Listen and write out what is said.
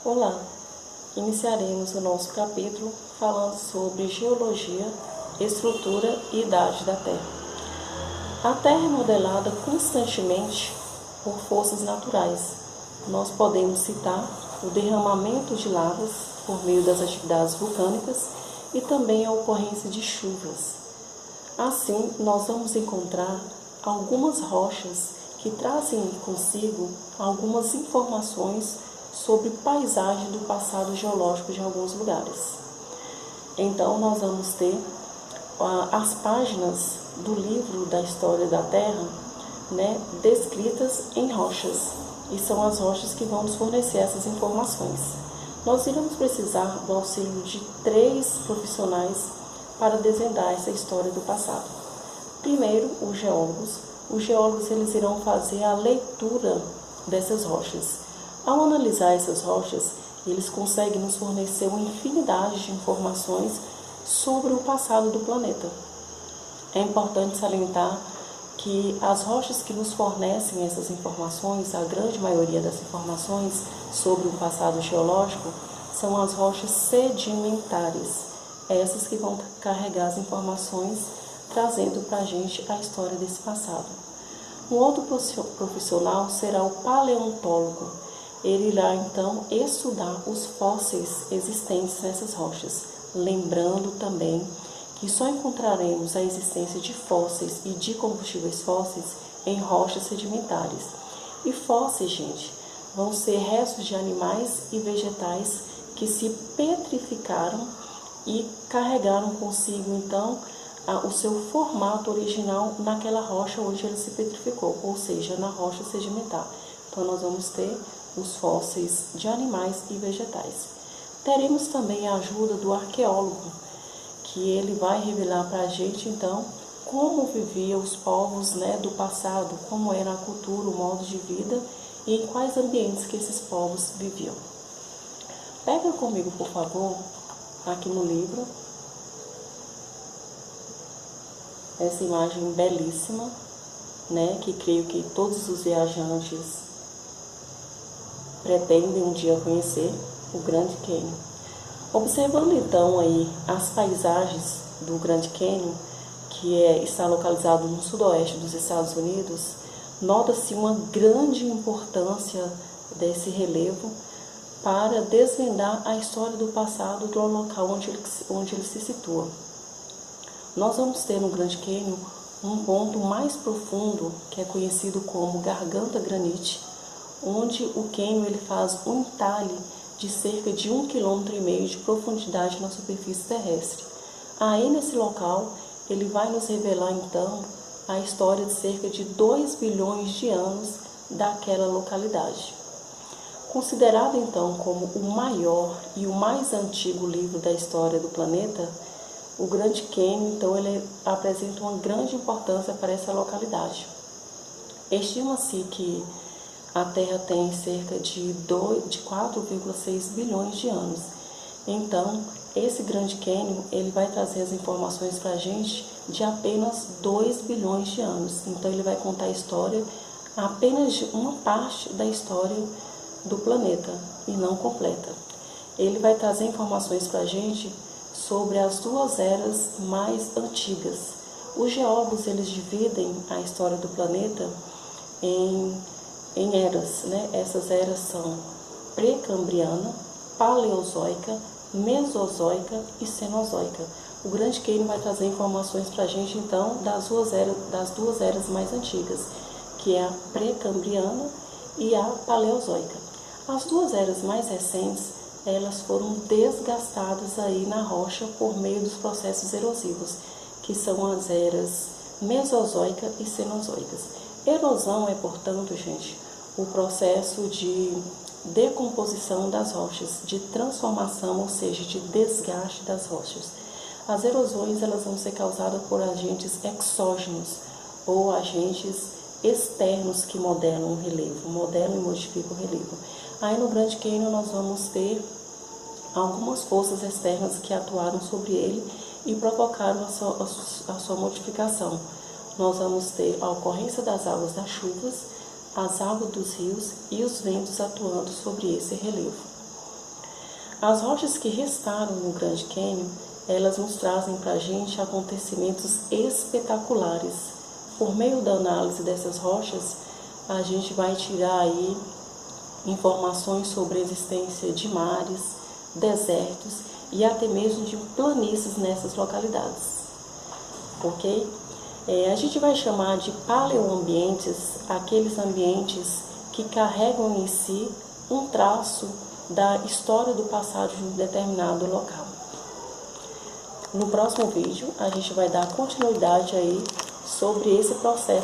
Olá! Iniciaremos o nosso capítulo falando sobre geologia, estrutura e idade da Terra. A Terra é modelada constantemente por forças naturais. Nós podemos citar o derramamento de lavas por meio das atividades vulcânicas e também a ocorrência de chuvas. Assim, nós vamos encontrar algumas rochas que trazem consigo algumas informações sobre paisagem do passado geológico de alguns lugares. Então, nós vamos ter as páginas do livro da História da Terra, descritas em rochas, e são as rochas que vão nos fornecer essas informações. Nós iremos precisar do auxílio de 3 profissionais para desvendar essa história do passado. Primeiro, os geólogos. Os geólogos eles irão fazer a leitura dessas rochas. Ao analisar essas rochas, eles conseguem nos fornecer uma infinidade de informações sobre o passado do planeta. É importante salientar que as rochas que nos fornecem essas informações, a grande maioria das informações sobre o passado geológico, são as rochas sedimentares, essas que vão carregar as informações, trazendo para a gente a história desse passado. Um outro profissional será o paleontólogo. Ele irá, então, estudar os fósseis existentes nessas rochas, lembrando também que só encontraremos a existência de fósseis e de combustíveis fósseis em rochas sedimentares. E fósseis, gente, vão ser restos de animais e vegetais que se petrificaram e carregaram consigo, então, o seu formato original naquela rocha onde ele se petrificou, ou seja, na rocha sedimentar. Então, nós vamos ter os fósseis de animais e vegetais. Teremos também a ajuda do arqueólogo, que ele vai revelar para a gente, então, como viviam os povos do passado, como era a cultura, o modo de vida e em quais ambientes que esses povos viviam. Pega comigo, por favor, aqui no livro, essa imagem belíssima, que creio que todos os viajantes pretendem um dia conhecer, o Grand Canyon. Observando então aí as paisagens do Grand Canyon, que está localizado no sudoeste dos Estados Unidos, nota-se uma grande importância desse relevo para desvendar a história do passado do local onde ele se situa. Nós vamos ter no Grand Canyon um ponto mais profundo, que é conhecido como Garganta Granite, onde o cânion ele faz um entalhe de cerca de 1,5 km de profundidade na superfície terrestre. Aí nesse local ele vai nos revelar então a história de cerca de 2 bilhões de anos daquela localidade. Considerado então como o maior e o mais antigo livro da história do planeta, o Grand Canyon então ele apresenta uma grande importância para essa localidade. Estima-se que a Terra tem cerca de 4,6 bilhões de anos. Então, esse Grand Canyon ele vai trazer as informações para a gente de apenas 2 bilhões de anos. Então, ele vai contar a história, apenas de uma parte da história do planeta, e não completa. Ele vai trazer informações para a gente sobre as 2 eras mais antigas. Os geólogos eles dividem a história do planeta em eras, Essas eras são pré-cambriana, paleozoica, mesozoica e cenozoica. O Grand Canyon vai trazer informações para a gente, então, das duas eras mais antigas, que é a pré-cambriana e a paleozoica. As 2 eras mais recentes, elas foram desgastadas aí na rocha por meio dos processos erosivos, que são as eras mesozoica e cenozoicas. Erosão é, portanto, gente, o processo de decomposição das rochas, de transformação, ou seja, de desgaste das rochas. As erosões elas vão ser causadas por agentes exógenos ou agentes externos que modelam o relevo, modelam e modificam o relevo. Aí no Grand Canyon nós vamos ter algumas forças externas que atuaram sobre ele e provocaram a sua modificação. Nós vamos ter a ocorrência das águas das chuvas, as águas dos rios e os ventos atuando sobre esse relevo. As rochas que restaram no Grand Canyon, elas nos trazem para a gente acontecimentos espetaculares. Por meio da análise dessas rochas, a gente vai tirar aí informações sobre a existência de mares, desertos e até mesmo de planícies nessas localidades, ok? A gente vai chamar de paleoambientes aqueles ambientes que carregam em si um traço da história do passado de um determinado local. No próximo vídeo, a gente vai dar continuidade aí sobre esse processo